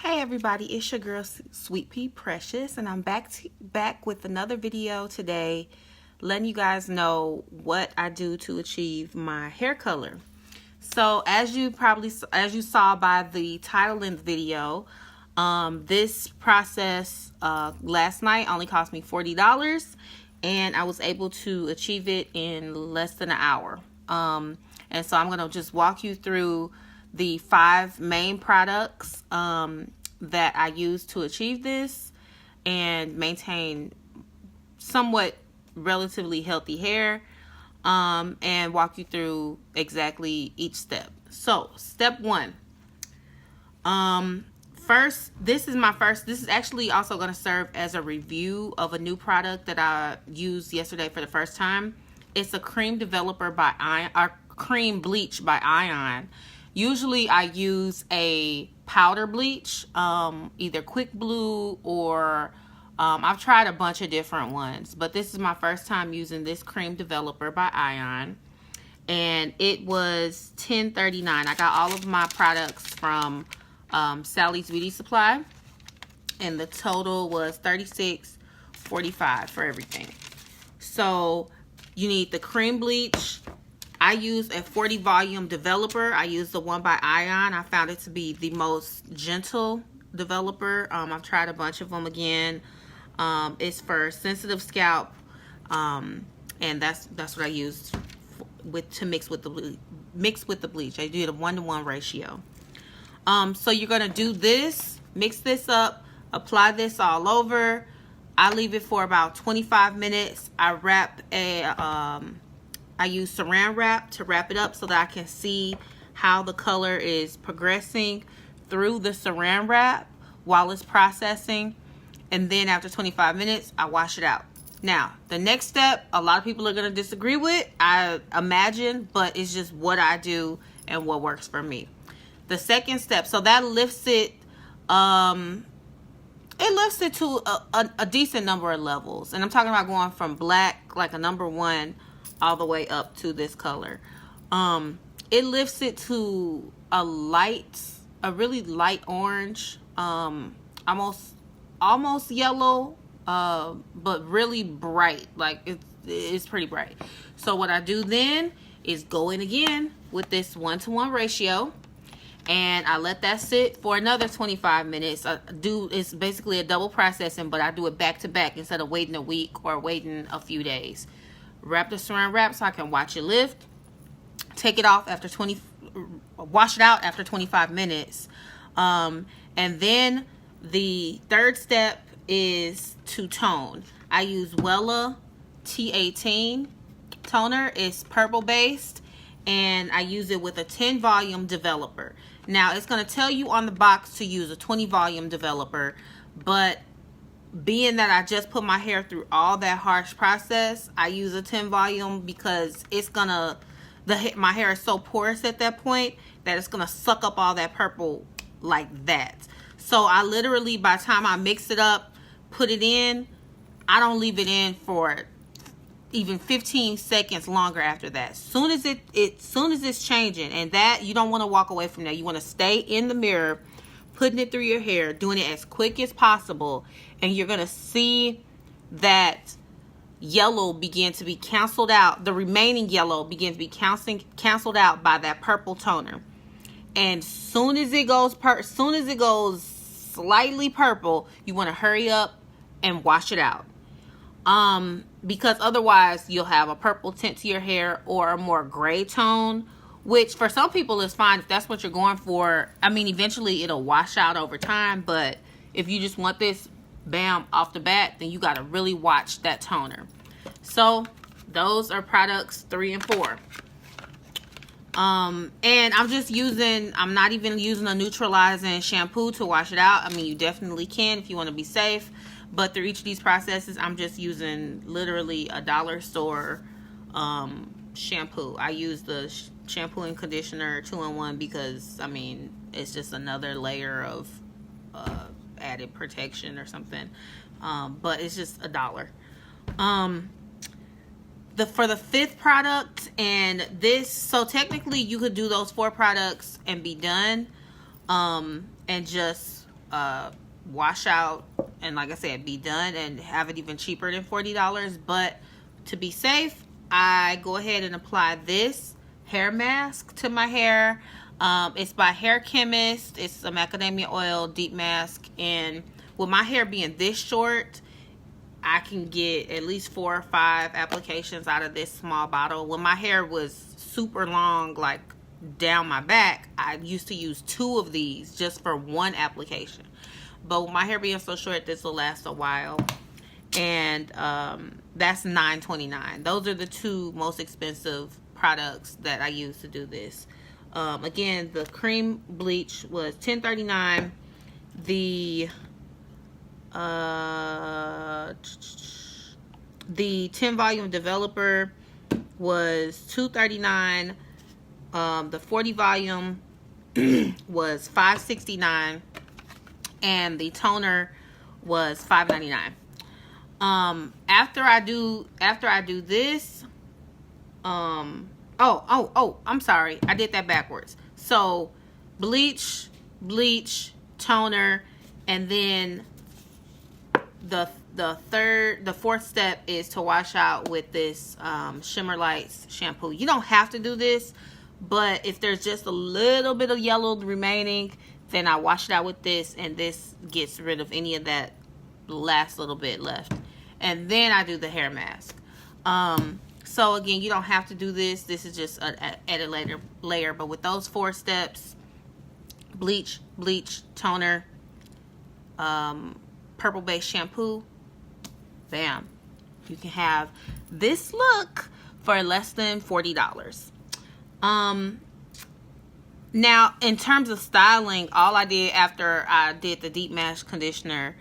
Hey everybody, it's your girl Sweet Pea Precious, and I'm back with another video today, letting you guys know what I do to achieve my hair color. So as you saw by the title in the video, this process last night only cost me $40, and I was able to achieve it in less than an hour. And so I'm gonna just walk you through the 5 main products that I use to achieve this and maintain somewhat relatively healthy hair, and walk you through exactly each step. So step 1, this is actually also going to serve as a review of a new product that I used yesterday for the first time. It's a cream developer by Ion, or cream bleach by Ion. Usually I use a powder bleach, either Quick Blue or I've tried a bunch of different ones, but this is my first time using this cream developer by Ion, and it was $10.39. I got all of my products from Sally's Beauty Supply, and the total was $36.45 for everything. So you need the cream bleach. I use a 40 volume developer. I use the one by Ion. I found it to be the most gentle developer. I've tried a bunch of them again. It's for sensitive scalp, and that's what I used to mix with the bleach. I did a 1-to-1 ratio. So you're gonna do this, mix this up, apply this all over. I leave it for about 25 minutes. I use saran wrap to wrap it up so that I can see how the color is progressing through the saran wrap while it's processing. And then after 25 minutes, I wash it out. Now, the next step, a lot of people are going to disagree with, I imagine, but it's just what I do and what works for me. The second step, so that lifts it, to a decent number of levels. And I'm talking about going from black, like a number 1, all the way up to this color. It lifts it to a really light orange, almost yellow, but really bright. Like it's pretty bright. So what I do then is go in again with this 1-to-1 ratio, and I let that sit for another 25 minutes. It's basically a double processing, but I do it back to back instead of waiting a week or waiting a few days. Wrap the saran wrap so I can watch it lift. Take it off after wash it out after 25 minutes. And then the third step is to tone. I use Wella T18 toner. It's purple based, and I use it with a 10 volume developer. Now it's going to tell you on the box to use a 20 volume developer, but being that I just put my hair through all that harsh process, I use a 10 volume because it's gonna, my hair is so porous at that point that it's gonna suck up all that purple like that. So I literally, by the time I mix it up, put it in, I don't leave it in for even 15 seconds longer after that. Soon as it's changing, and that you don't want to walk away from that. You want to stay in the mirror, putting it through your hair, doing it as quick as possible, and you're gonna see that yellow begin to be canceled out. The remaining yellow begins to be canceled out by that purple toner. And soon as it goes slightly purple, you want to hurry up and wash it out. Because otherwise you'll have a purple tint to your hair or a more gray tone, which for some people is fine if that's what you're going for. I mean, eventually it'll wash out over time, but if you just want this bam off the bat, then you got to really watch that toner. So those are products 3 and 4. And I'm not even using a neutralizing shampoo to wash it out. I mean, you definitely can if you want to be safe, but through each of these processes, I'm just using literally a dollar store shampoo. I use the shampoo and conditioner 2-in-1 because, I mean, it's just another layer of added protection or something. But it's just $1. For the 5th product, and this, so technically you could do those 4 products and be done, and just wash out and, like I said, be done and have it even cheaper than $40. But to be safe, I go ahead and apply this hair mask to my hair. It's by Hair Chemist. It's a macadamia oil deep mask, and with my hair being this short, I can get at least 4 or 5 applications out of this small bottle. When my hair was super long, like down my back, I used to use 2 of these just for 1 application. But with my hair being so short, this will last a while. And that's $9.29. Those are the 2 most expensive products that I use to do this. Again, the cream bleach was $10.39. The 10 volume developer was $2.39. The 40 volume was $5.69, and the toner was $5.99. After I do this, I'm sorry, I did that backwards. So bleach, toner, and then the fourth step is to wash out with this Shimmer Lights shampoo. You don't have to do this, but if there's just a little bit of yellow remaining, then I wash it out with this, and this gets rid of any of that last little bit left. And then I do the hair mask. So again, you don't have to do this. This is just an added layer. But with those 4 steps, bleach, toner, purple base shampoo, bam, you can have this look for less than $40. Now, in terms of styling, all I did after I did the deep mask conditioner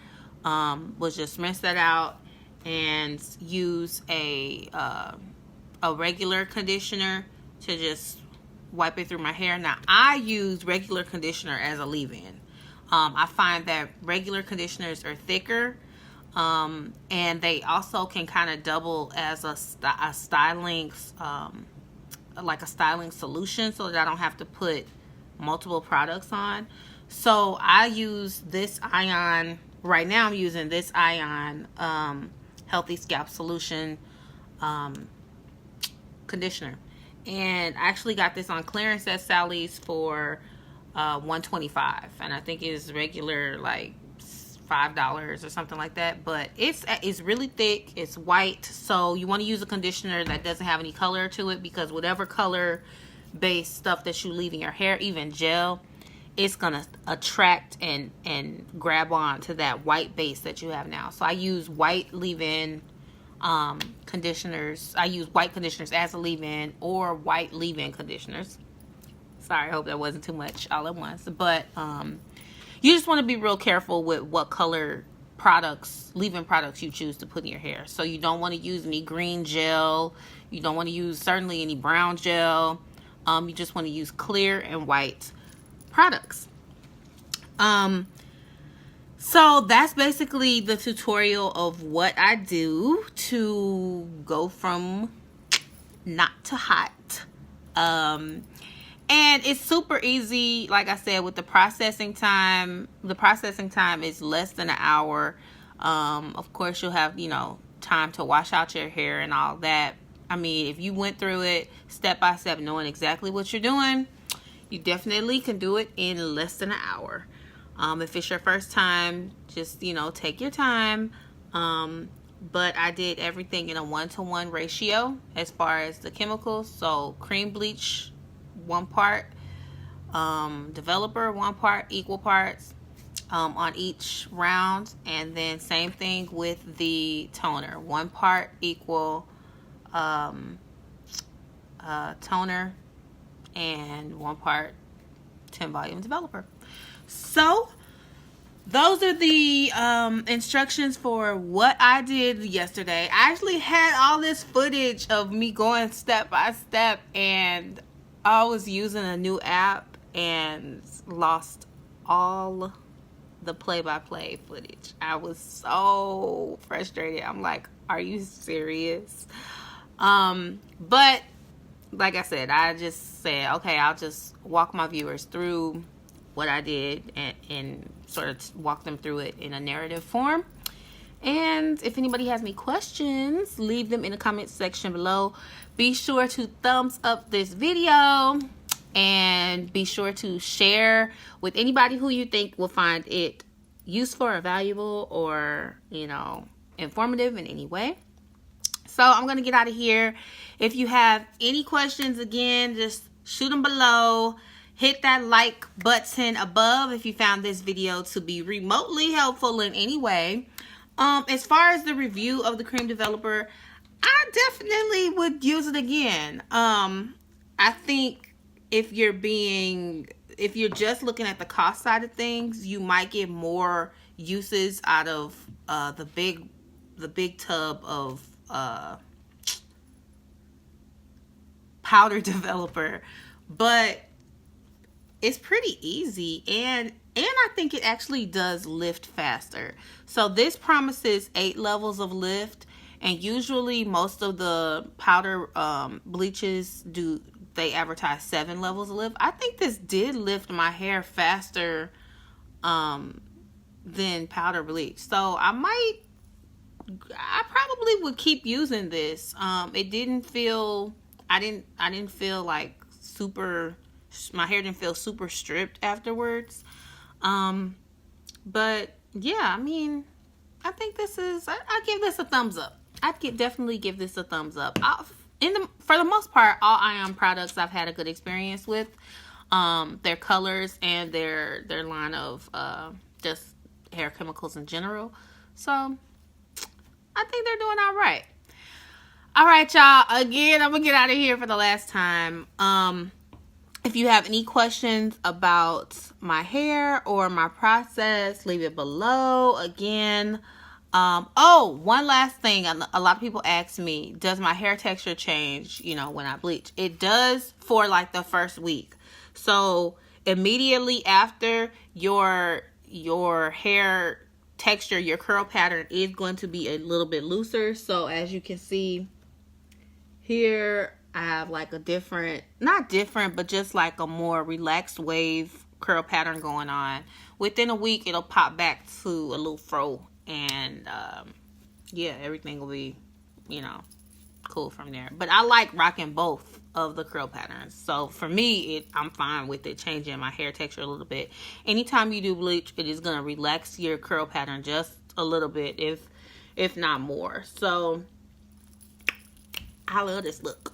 was just rinse that out and use a regular conditioner to just wipe it through my hair. Now, I use regular conditioner as a leave-in. I find that regular conditioners are thicker, and they also can kind of double as a styling, like a styling solution, so that I don't have to put multiple products on. So I use this Ion. Right now I'm using this Ion Healthy Scalp Solution conditioner, and I actually got this on clearance at Sally's for $125, and I think it's regular like $5 or something like that. But it's really thick, it's white, so you want to use a conditioner that doesn't have any color to it, because whatever color based stuff that you leave in your hair, even gel, it's gonna attract and grab on to that white base that you have now. So I use white leave-in conditioners. I use white conditioners as a leave-in, or white leave-in conditioners. Sorry, I hope that wasn't too much all at once. But you just want to be real careful with what color products, leave-in products, you choose to put in your hair. So you don't want to use any green gel. You don't want to use certainly any brown gel. You just want to use clear and white products. So that's basically the tutorial of what I do to go from not to hot. And it's super easy. Like I said, with the processing time is less than an hour. Of course, you'll have, time to wash out your hair and all that. I mean, if you went through it step by step, knowing exactly what you're doing, you definitely can do it in less than an hour. If it's your first time, just, take your time. But I did everything in a 1-to-1 ratio as far as the chemicals. So cream bleach, 1 part, developer, 1 part, equal parts on each round. And then same thing with the toner, 1 part equal toner, and 1 part 10 volume developer. So those are the instructions for what I did yesterday. I actually had all this footage of me going step by step, and I was using a new app and lost all the play-by-play footage. I was so frustrated. I'm like, are you serious? But like I said, I just said, okay, I'll just walk my viewers through what I did and sort of walk them through it in a narrative form. And if anybody has any questions, leave them in the comment section below. Be sure to thumbs up this video and be sure to share with anybody who you think will find it useful or valuable or, you know, informative in any way. So I'm going to get out of here. If you have any questions, again, just shoot them below. Hit that like button above if you found this video to be remotely helpful in any way. As far as the review of the cream developer, I definitely would use it again. I think if you're just looking at the cost side of things, you might get more uses out of the big tub of powder developer, but it's pretty easy, and I think it actually does lift faster. So this promises 8 levels of lift, and usually most of the powder bleaches they advertise 7 levels of lift. I think this did lift my hair faster than powder bleach. So I probably would keep using this. It didn't feel, I didn't feel like my hair didn't feel super stripped afterwards. But yeah, I mean, I think this is, I give this a thumbs up. Definitely give this a thumbs up. For the most part, all Ion products I've had a good experience with. Their colors and their line of just hair chemicals in general. So I think they're doing all right. All right, y'all. Again, I'm gonna get out of here for the last time. If you have any questions about my hair or my process, leave it below. Again, one last thing. A lot of people ask me, does my hair texture change, you know, when I bleach? It does for like the first week. So immediately after your hair texture, your curl pattern is going to be a little bit looser. So as you can see here, I have like a different, not different, but just like a more relaxed wave curl pattern going on. Within a week, it'll pop back to a little fro, and yeah, everything will be, you know, cool from there. But I like rocking both of the curl patterns. So for me, I'm fine with it changing my hair texture a little bit. Anytime you do bleach, it is going to relax your curl pattern just a little bit, if not more. So I love this look.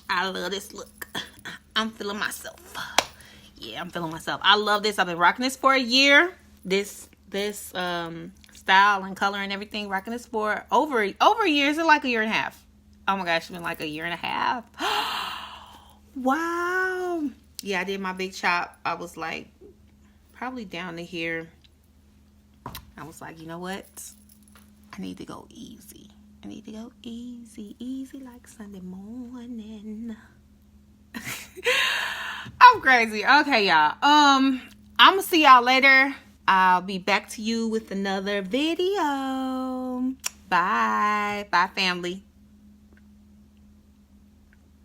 I love this look. I'm feeling myself. Yeah, I'm feeling myself. I love this. I've been rocking this for a year. This style and color and everything, rocking this for over a year. Is it like a year and a half? Oh my gosh, it's been like a year and a half. Wow. Yeah, I did my big chop. I was like probably down to here. I was like, you know what? I need to go easy. I need to go easy like Sunday morning. I'm crazy. Okay, y'all. I'm gonna see y'all later. I'll be back to you with another video. Bye. Bye, family.